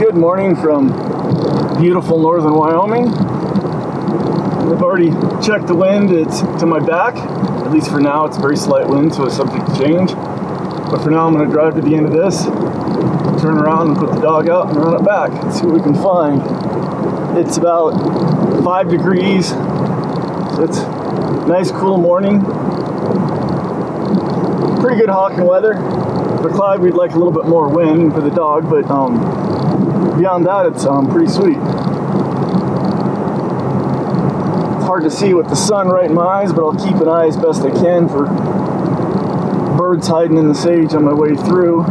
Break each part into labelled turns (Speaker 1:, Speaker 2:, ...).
Speaker 1: Good morning from beautiful northern Wyoming. I've already checked the wind. It's to my back. At least for now, it's a very slight wind, so it's subject to change. But for now, I'm going to drive to the end of this, turn around and put the dog out and run it back and see what we can find. It's about 5 degrees, so it's a nice cool morning. Pretty good hawking weather. For Clyde, we'd like a little bit more wind for the dog, but beyond that, it's pretty sweet. It's hard to see with the sun right in my eyes, but I'll keep an eye as best I can for birds hiding in the sage on my way through.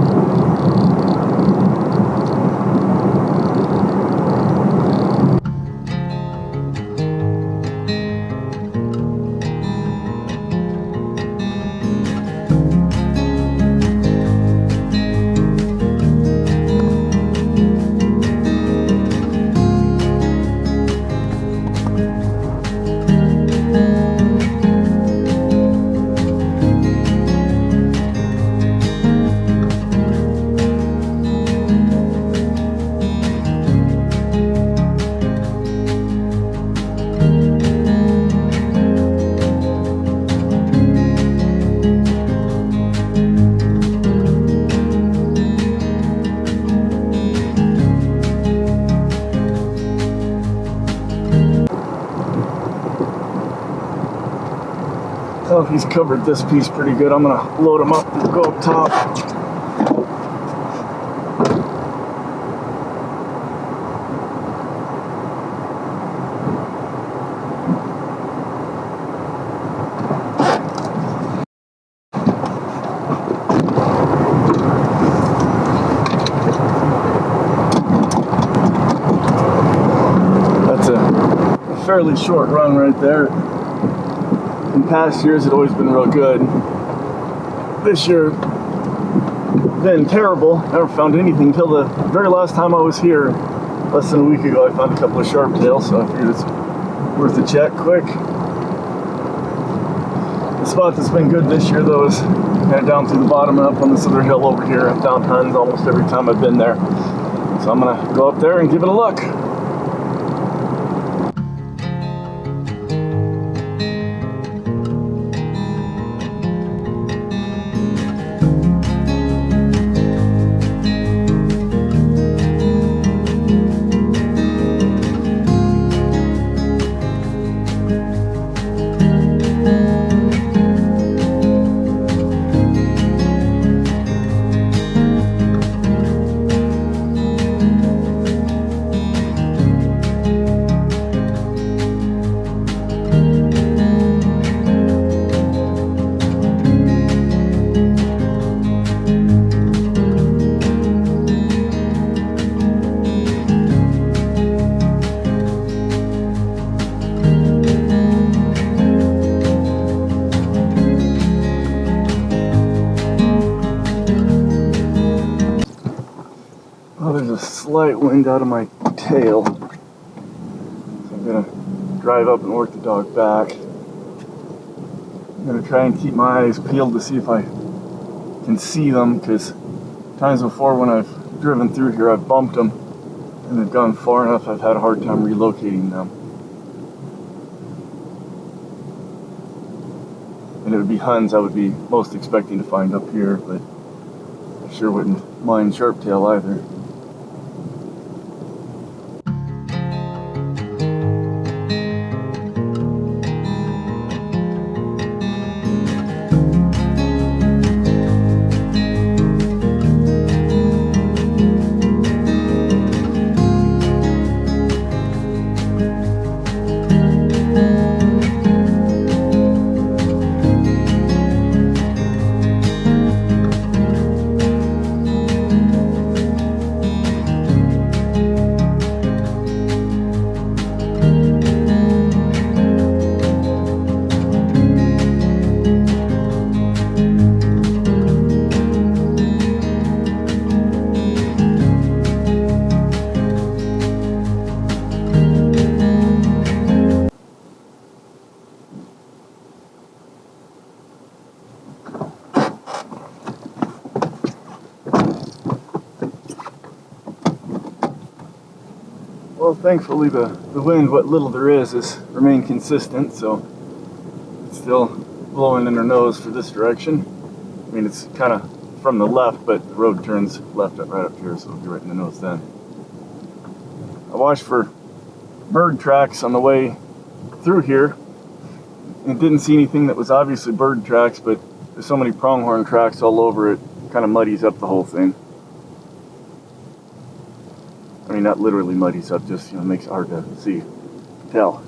Speaker 1: Oh, he's covered this piece pretty good. I'm gonna load him up and go up top. That's a fairly short run right there. In past years, it's always been real good. This year, been terrible. Never found anything until the very last time I was here. Less than a week ago, I found a couple of sharptails, so I figured it's worth a check quick. The spot that's been good this year, though, is kind of down through the bottom and up on this other hill over here. I've found tons almost every time I've been there. So I'm gonna go up there and give it a look. There's a slight wind out of my tail, so I'm gonna drive up and work the dog back. I'm gonna try and keep my eyes peeled to see if I can see them, because times before when I've driven through here I've bumped them and they've gone far enough I've had a hard time relocating them. And it would be Huns I would be most expecting to find up here, but I sure wouldn't mind sharptail either. Well, thankfully the wind, what little there is remained consistent, so it's still blowing in her nose for this direction. I mean, it's kind of from the left, but the road turns left right up here, so it'll be right in the nose then. I watched for bird tracks on the way through here and didn't see anything that was obviously bird tracks, but there's so many pronghorn tracks all over it, kind of muddies up the whole thing. I mean, not literally muddies up, just, makes it hard to see, tell.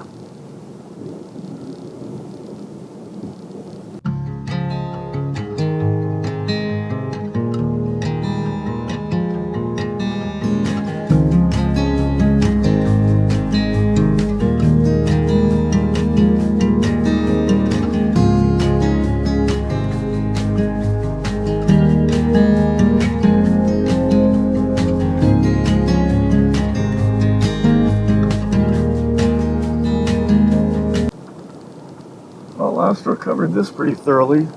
Speaker 1: Astro covered this pretty thoroughly.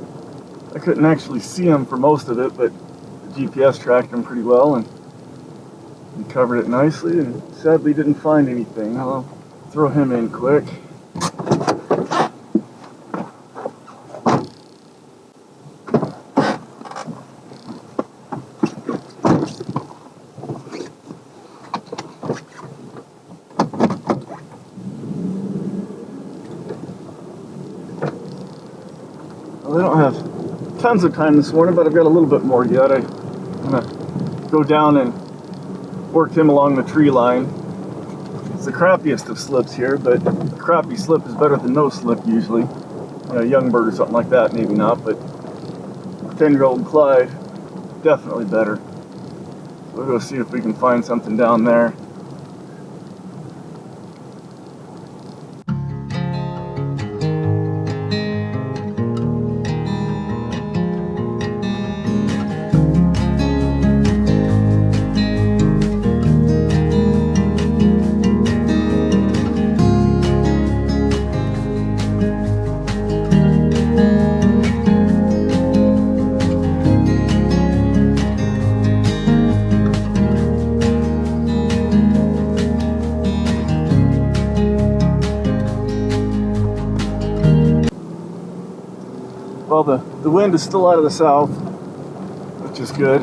Speaker 1: I couldn't actually see him for most of it, but the GPS tracked him pretty well and he covered it nicely, and sadly didn't find anything. I'll throw him in quick. I don't have tons of time this morning, but I've got a little bit more yet. I'm gonna go down and work him along the tree line. It's the crappiest of slips here, but a crappy slip is better than no slip usually. A young bird or something like that, maybe not, but 10-year-old Clyde, definitely better. We'll go see if we can find something down there. Well, the wind is still out of the south, which is good.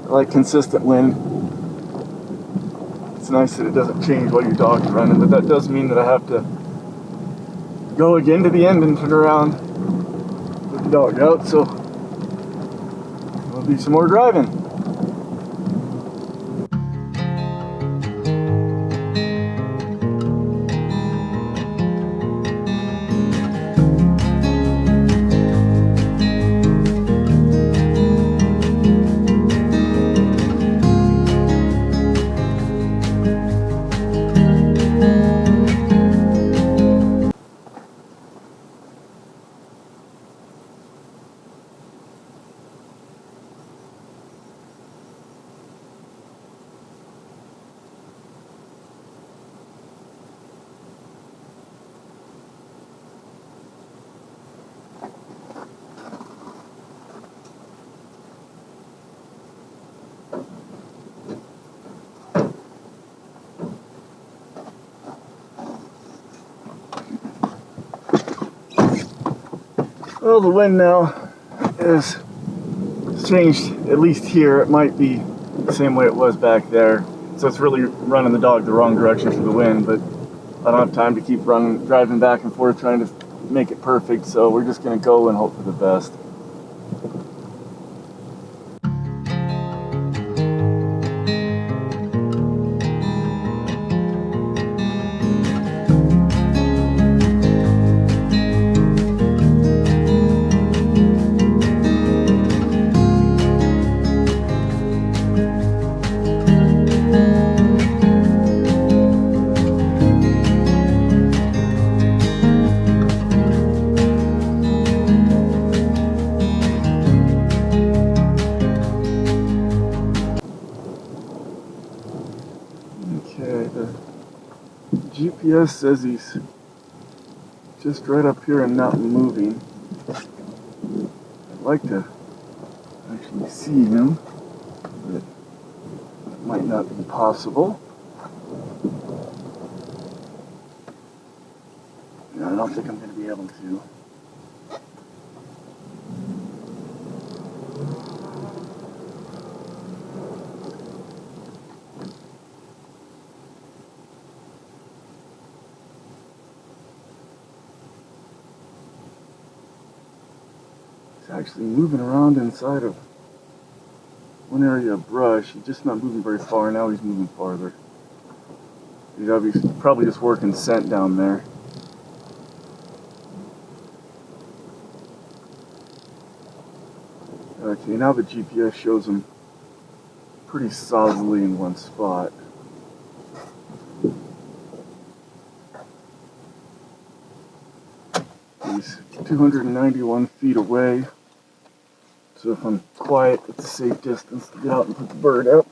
Speaker 1: I like consistent wind. It's nice that it doesn't change while your dog's running, but that does mean that I have to go again to the end and turn around with the dog out, so there'll be some more driving. Well, the wind now is changed, at least here. It might be the same way it was back there. So it's really running the dog the wrong direction for the wind, but I don't have time to keep driving back and forth trying to make it perfect. So we're just going to go and hope for the best. GPS says he's just right up here and not moving. I'd like to actually see him, but it might not be possible. No, I don't think I'm going to be able to. He's actually moving around inside of one area of brush. He's just not moving very far. Now he's moving farther. He's obviously probably just working scent down there. Okay, now the GPS shows him pretty solidly in one spot. He's 291 feet away. So if I'm quiet, it's a safe distance to get out and put the bird up.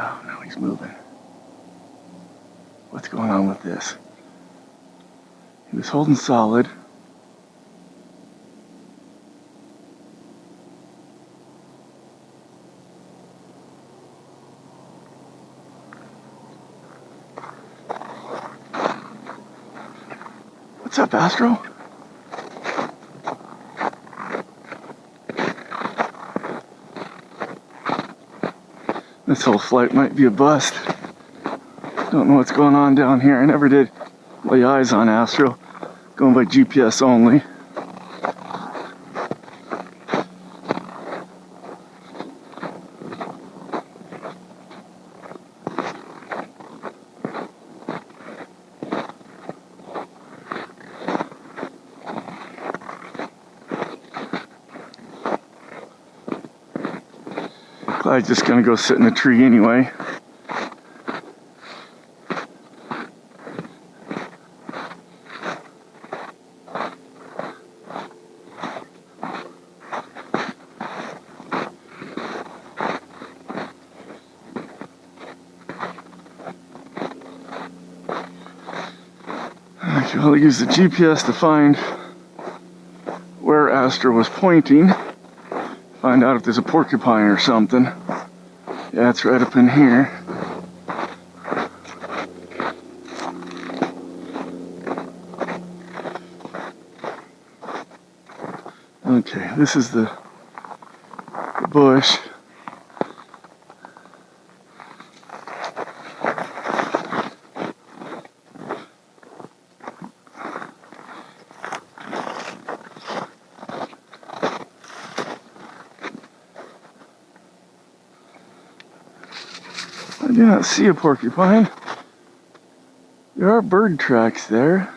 Speaker 1: Oh, now he's moving. What's going on with this? He was holding solid. What's up, Astro? This whole flight might be a bust. Don't know what's going on down here. I never did lay eyes on Astro, going by GPS only. Clyde's just gonna go sit in the tree anyway. Okay, I'll use the GPS to find where Astro was pointing. Find out if there's a porcupine or something. Yeah, it's right up in here. Okay, this is the bush. I do not see a porcupine. There are bird tracks there.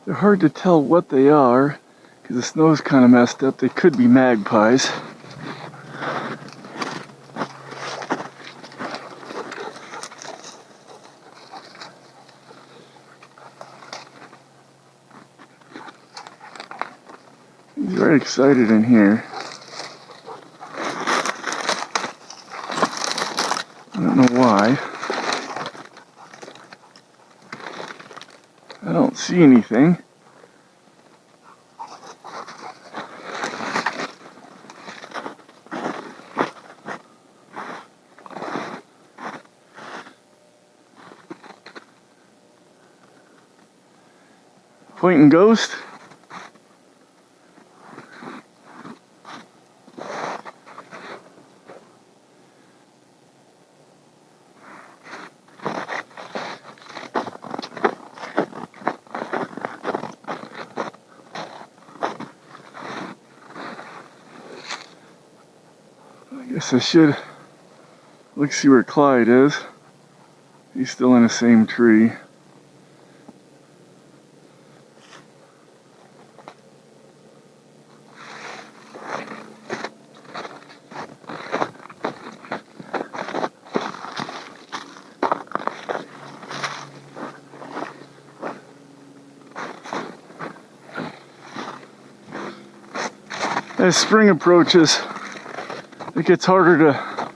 Speaker 1: They're hard to tell what they are because the snow's kind of messed up. They could be magpies. He's very excited in here. I don't know why. I don't see anything. Pointing ghost. I guess I should look see where Clyde is. He's still in the same tree. As spring approaches, it gets harder to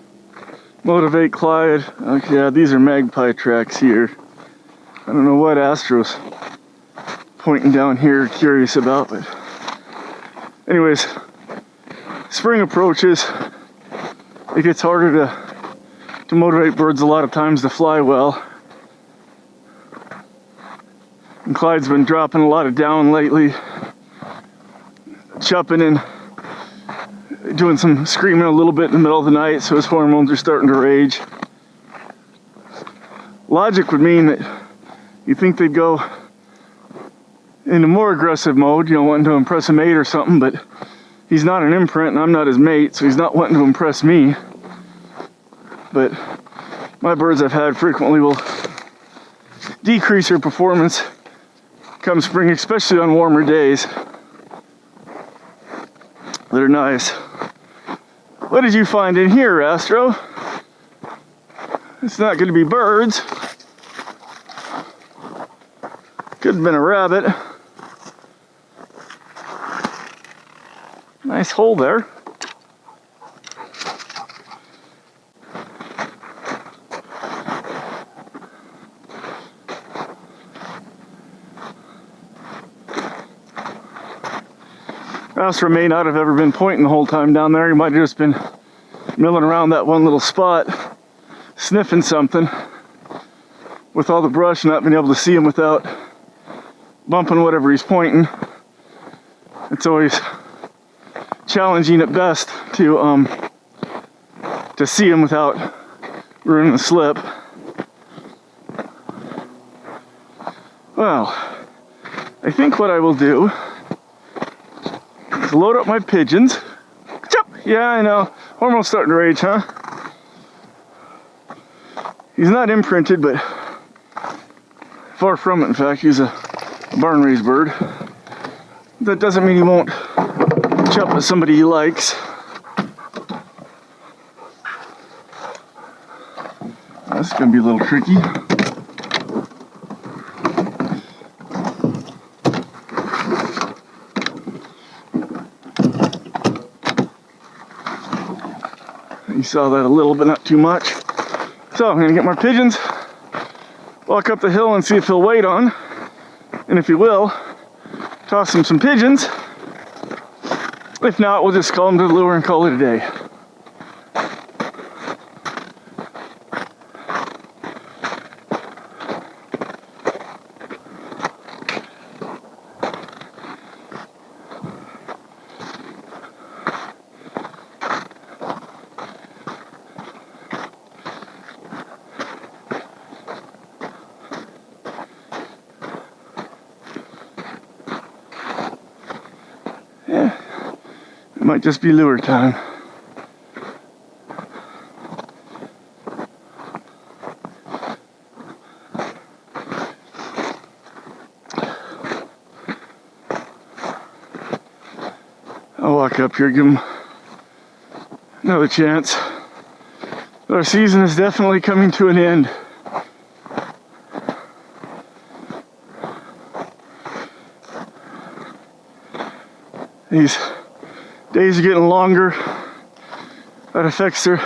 Speaker 1: motivate Clyde. Okay, yeah, these are magpie tracks here. I don't know what Astro's pointing down here, curious about, but anyways, spring approaches, it gets harder to motivate birds a lot of times to fly well. And Clyde's been dropping a lot of down lately, chupping and doing some screaming a little bit in the middle of the night, so his hormones are starting to rage. Logic would mean that you think they'd go into more aggressive mode, you know, wanting to impress a mate or something, but he's not an imprint and I'm not his mate, so he's not wanting to impress me. But my birds I've had frequently will decrease their performance come spring, especially on warmer days. They're nice. What did you find in here, Astro? It's not going to be birds. Could have been a rabbit. Nice hole there. Astro may not have ever been pointing the whole time down there. He might have just been milling around that one little spot, sniffing something with all the brush, not being able to see him without bumping whatever he's pointing. It's always challenging at best to see him without ruining the slip. Well, I think what I will do is load up my pigeons. Chop! Yeah, I know. Hormones starting to rage, huh? He's not imprinted, but far from it. In fact, he's a barn raised bird. That doesn't mean he won't chop at somebody he likes. That's gonna be a little tricky. You saw that a little, but not too much. So I'm gonna get my pigeons, walk up the hill and see if he'll wait on. And if he will, toss him some pigeons. If not, we'll just call him to the lure and call it a day. Yeah, it might just be lure time. walk up here, give them another chance. Our season is definitely coming to an end. These days are getting longer. That affects their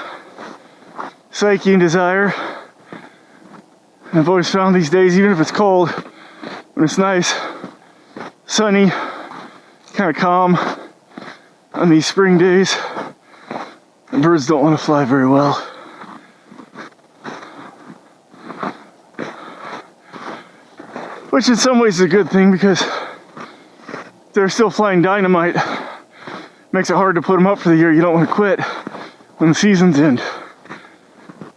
Speaker 1: psyche and desire. And I've always found these days, even if it's cold, when it's nice, sunny, kind of calm on these spring days, the birds don't want to fly very well. Which in some ways is a good thing, because they're still flying dynamite. Makes it hard to put them up for the year. You don't want to quit when the season's end.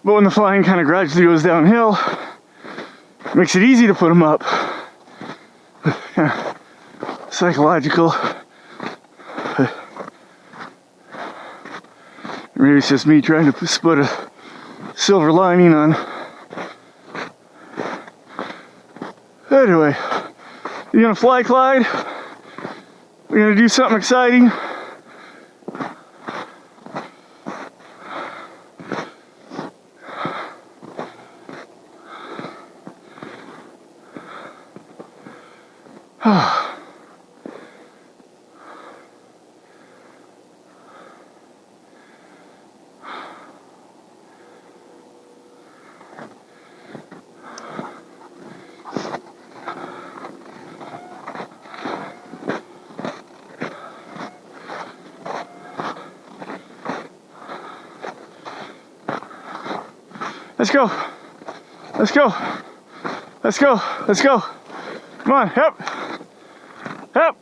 Speaker 1: But when the flying kind of gradually goes downhill, it makes it easy to put them up. Psychological. Maybe it's just me trying to put a silver lining on. Anyway, you gonna fly, Clyde? We're gonna do something exciting. Let's go. Let's go. Let's go. Let's go. Come on, help. Help.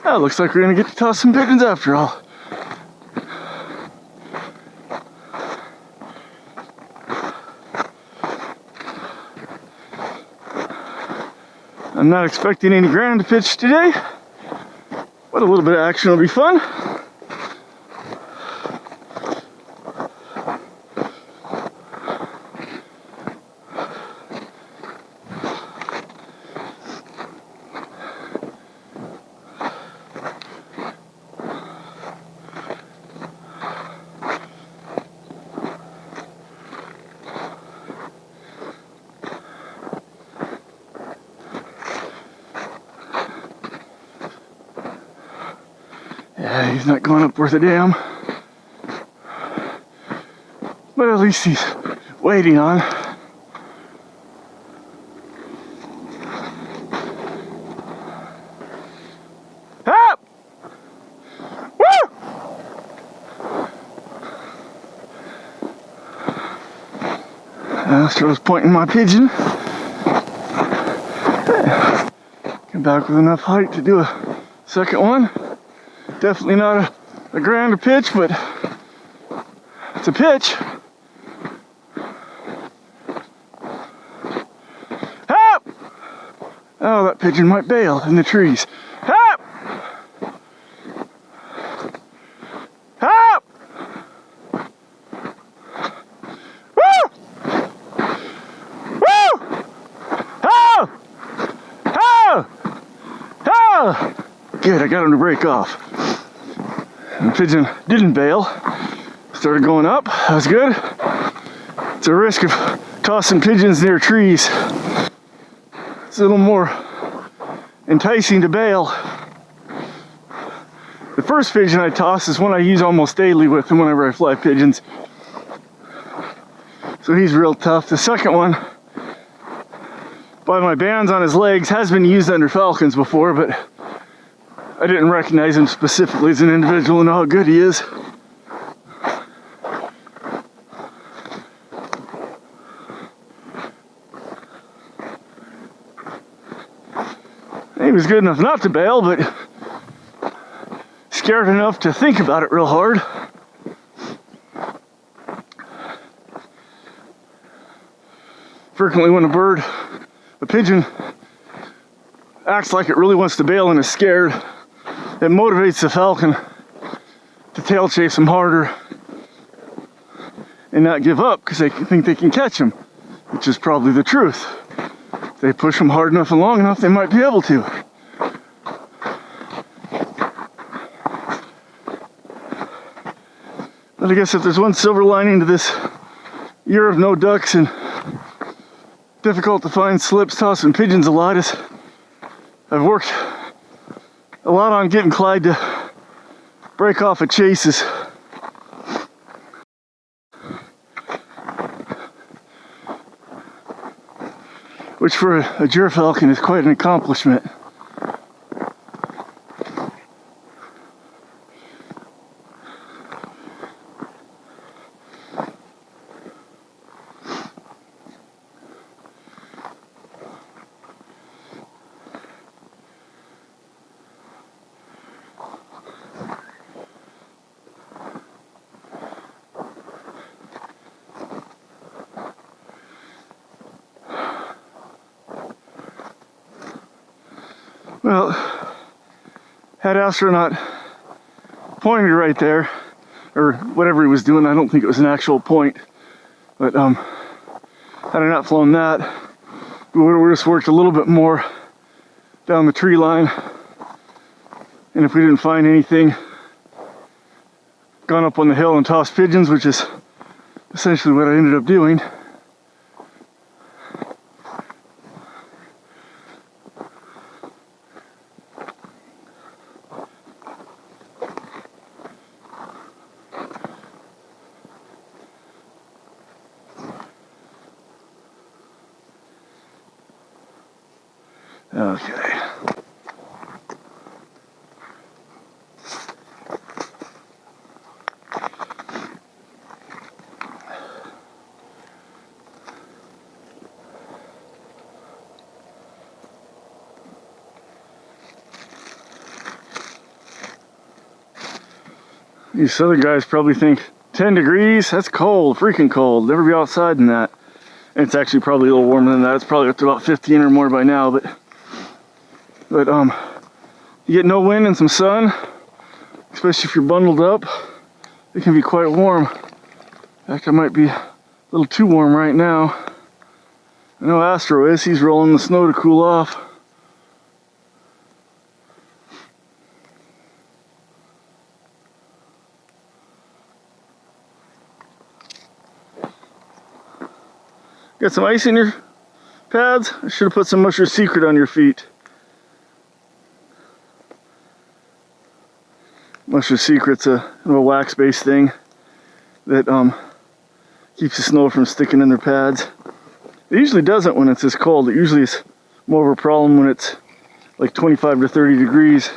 Speaker 1: Oh, looks like we're gonna get to toss some pigeons after all. I'm not expecting any ground to pitch today, but a little bit of action will be fun. Yeah, he's not going up worth a damn. But at least he's waiting on. Up! Woo! Astro's pointing my pigeon. Come back with enough height to do a second one. Definitely not a grander pitch, but it's a pitch. Help! Oh, that pigeon might bail in the trees. Help! Help! Woo! Woo! Help! Help! Help! Good, I got him to break off. The pigeon didn't bail. Started going up. That was good. It's a risk of tossing pigeons near trees. It's a little more enticing to bail. The first pigeon I toss is one I use almost daily with him whenever I fly pigeons. So he's real tough. The second one, by my bands on his legs, has been used under falcons before, but I didn't recognize him specifically as an individual and know how good he is. He was good enough not to bail, but scared enough to think about it real hard. Frequently when a pigeon acts like it really wants to bail and is scared, it motivates the falcon to tail chase him harder and not give up because they think they can catch him, which is probably the truth. they push them hard enough and long enough, they might be able to. But I guess if there's one silver lining to this year of no ducks and difficult to find slips tossing pigeons a lot, is I've worked a lot on getting Clyde to break off of chases. Which for a gyrfalcon is quite an accomplishment. Well, had Astro not pointed right there, or whatever he was doing, I don't think it was an actual point, but had I not flown that, we would have just worked a little bit more down the tree line, and if we didn't find anything, gone up on the hill and tossed pigeons, which is essentially what I ended up doing. Okay. These southern guys probably think 10 degrees, that's cold, freaking cold. Never be outside in that. And it's actually probably a little warmer than that. It's probably up to about 15 or more by now, but you get no wind and some sun, especially if you're bundled up, it can be quite warm. In fact, it might be a little too warm right now. I know Astro is, he's rolling the snow to cool off. Got some ice in your pads? I should have put some Musher Secret on your feet. Musher Secret's a wax-based thing that keeps the snow from sticking in their pads. It usually doesn't when it's this cold. It usually is more of a problem when it's like 25 to 30 degrees.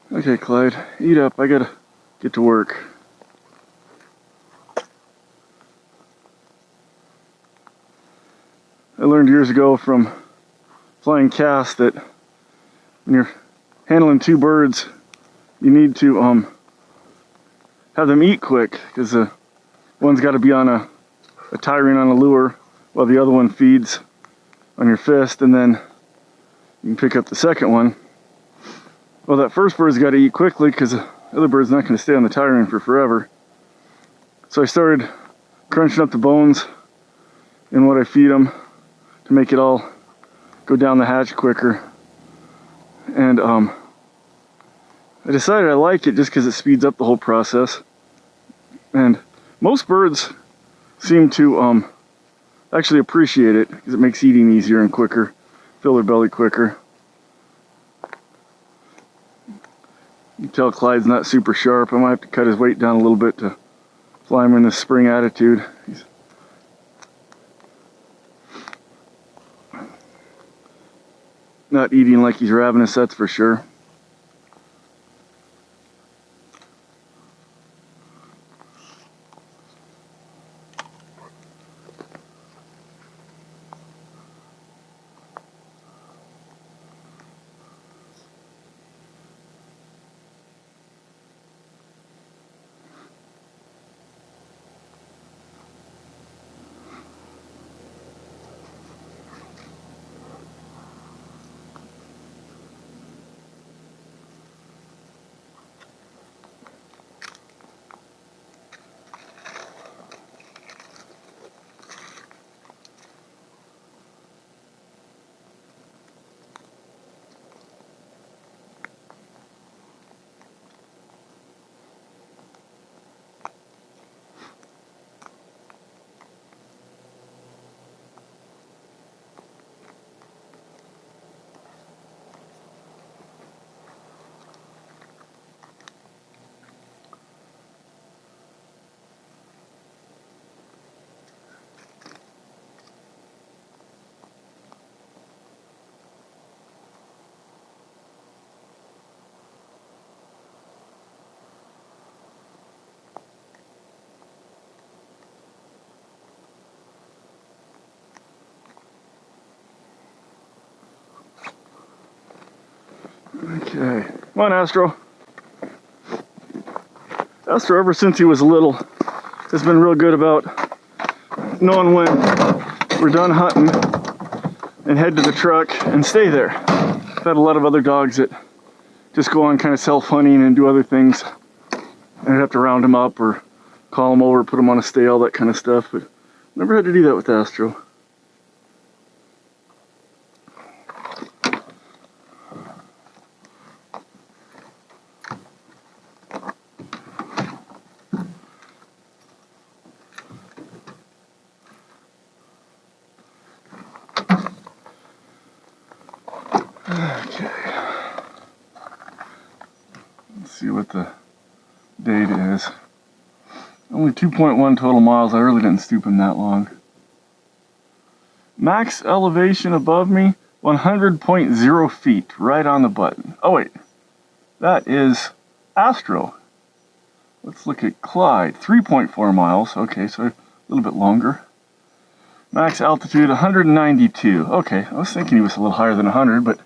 Speaker 1: Okay, Clyde, eat up. I gotta get to work. I learned years ago from flying cast that when you're handling two birds, you need to have them eat quick, because one's got to be on a tie ring on a lure while the other one feeds on your fist, and then you can pick up the second one. Well, that first bird's got to eat quickly because the other bird's not going to stay on the tie ring for forever. So I started crunching up the bones in what I feed them to make it all go down the hatch quicker. And I decided I like it just because it speeds up the whole process. And most birds seem to actually appreciate it because it makes eating easier and quicker, fill their belly quicker. You can tell Clyde's not super sharp. I might have to cut his weight down a little bit to fly him in this spring attitude. He's not eating like he's ravenous, that's for sure. Okay, come on, Astro. Astro, ever since he was little, has been real good about knowing when we're done hunting and head to the truck and stay there. I've had a lot of other dogs that just go on kind of self-hunting and do other things, and I'd have to round them up or call them over, put them on a stay, all that kind of stuff, but never had to do that with Astro. Okay, let's see what the date is. Only 2.1 total miles. I really didn't stoop him that long. Max elevation above me, 100.0 feet, right on the button. Oh wait, that is Astro. Let's look at Clyde, 3.4 miles. Okay, so a little bit longer. Max altitude, 192. Okay, I was thinking he was a little higher than 100, but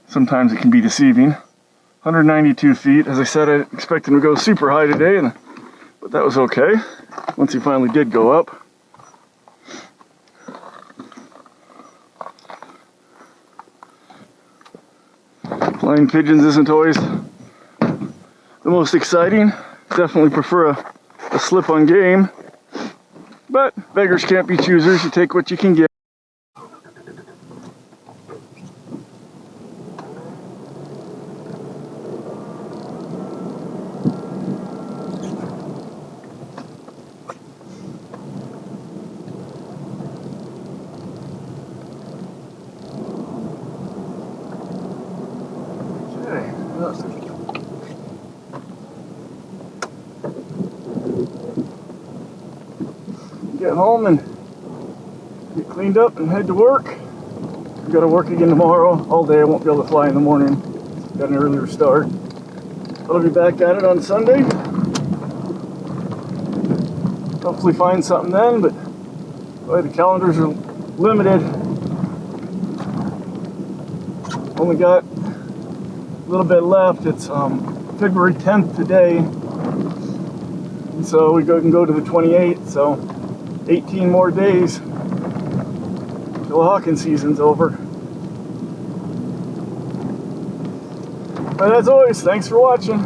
Speaker 1: sometimes it can be deceiving. 192 feet. As I said, I expected him to go super high today, but that was okay once he finally did go up. Flying pigeons isn't always the most exciting. Definitely prefer a slip on game, but beggars can't be choosers. You take what you can get. Get home and get cleaned up and head to work. I've got to work again tomorrow all day. I won't be able to fly in the morning. Got an earlier start. I'll be back at it on Sunday. Hopefully find something then, but boy, the calendars are limited. Only got a little bit left. It's February 10th today, and so we can go to the 28th, so 18 more days till hawking season's over. But as always, thanks for watching.